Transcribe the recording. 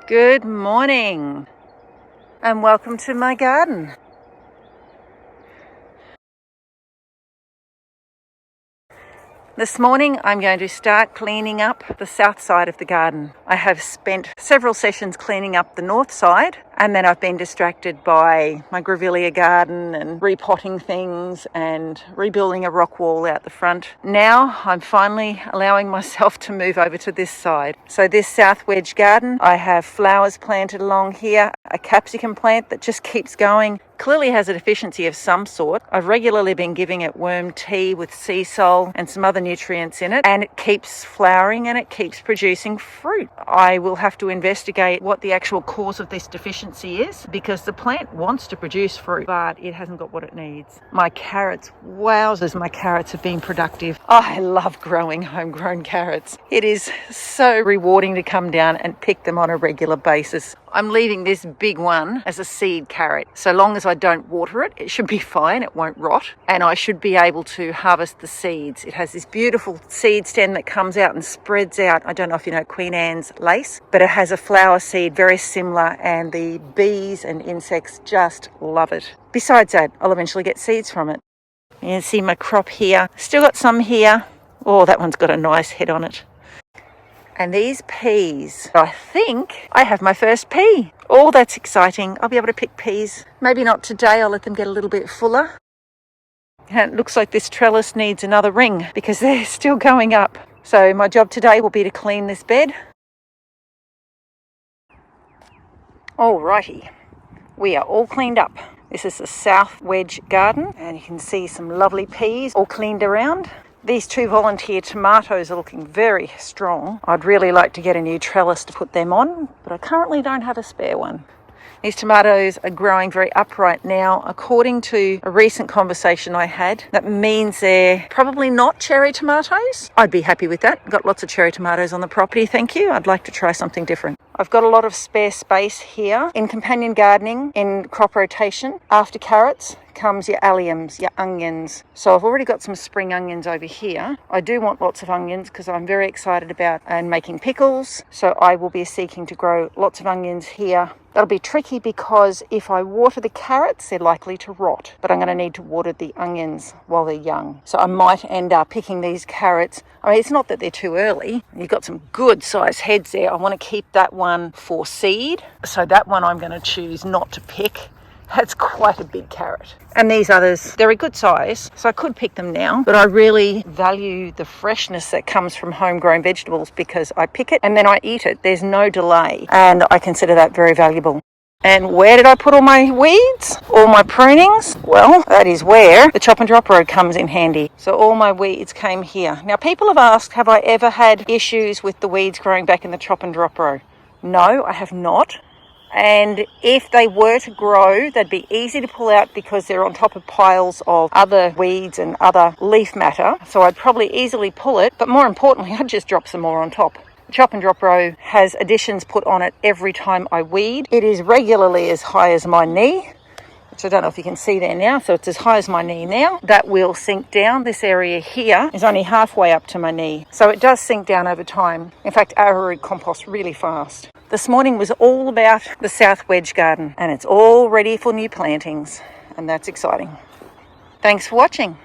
Good morning and welcome to my garden. This morning I'm going to start cleaning up the south side of the garden. I have spent several sessions cleaning up the north side, and then I've been distracted by my grevillea garden and repotting things and rebuilding a rock wall out the front. Now I'm finally allowing myself to move over to this side. So this south wedge garden, I have flowers planted along here, a capsicum plant that just keeps going. Clearly has a deficiency of some sort. I've regularly been giving it worm tea with sea salt and some other nutrients in it, and it keeps flowering and it keeps producing fruit. I will have to investigate what the actual cause of this deficiency is, because the plant wants to produce fruit, but it hasn't got what it needs. My carrots, wowzers, my carrots have been productive. I love growing homegrown carrots. It is so rewarding to come down and pick them on a regular basis. I'm leaving this big one as a seed carrot. So long as I don't water it, it should be fine, it won't rot, and I should be able to harvest the seeds. It has this beautiful seed stem that comes out and spreads out. I don't know if you know Queen Anne's lace, but it has a flower seed very similar, and the bees and insects just love it. Besides that, I'll eventually get seeds from it. You can see my crop here. Still got some here. Oh, that one's got a nice head on it. And these peas, I think I have my first pea. Oh, that's exciting. I'll be able to pick peas. Maybe not today, I'll let them get a little bit fuller. And it looks like this trellis needs another ring because they're still going up. So my job today will be to clean this bed. Alrighty, we are all cleaned up. This is the south wedge garden, and you can see some lovely peas all cleaned around. These two volunteer tomatoes are looking very strong. I'd really like to get a new trellis to put them on, but I currently don't have a spare one. These tomatoes are growing very upright now. According to a recent conversation I had, that means they're probably not cherry tomatoes. I'd be happy with that. Got lots of cherry tomatoes on the property, thank you. I'd like to try something different. I've got a lot of spare space here. In companion gardening, in crop rotation, after carrots comes your alliums, your onions. So I've already got some spring onions over here. I do want lots of onions because I'm very excited about and making pickles. So I will be seeking to grow lots of onions here. That'll be tricky because if I water the carrots, they're likely to rot. But I'm going to need to water the onions while they're young. So I might end up picking these carrots. I mean, it's not that they're too early. You've got some good sized heads there. I want to keep that one for seed. So that one I'm going to choose not to pick. That's quite a big carrot. And these others, they're a good size, so I could pick them now, but I really value the freshness that comes from homegrown vegetables because I pick it and then I eat it. There's no delay, and I consider that very valuable. And where did I put all my weeds? All my prunings? Well, that is where the chop and drop row comes in handy. So all my weeds came here. Now, people have asked, have I ever had issues with the weeds growing back in the chop and drop row? No, I have not. And if they were to grow, they'd be easy to pull out because they're on top of piles of other weeds and other leaf matter. So I'd probably easily pull it, but more importantly, I'd just drop some more on top. The chop and drop row has additions put on it every time I weed. It is regularly as high as my knee, which I don't know if you can see there now. So it's as high as my knee now. That will sink down. This area here is only halfway up to my knee. So it does sink down over time. In fact, arrowroot compost really fast. This morning was all about the south wedge garden, and it's all ready for new plantings, and that's exciting. Thanks for watching.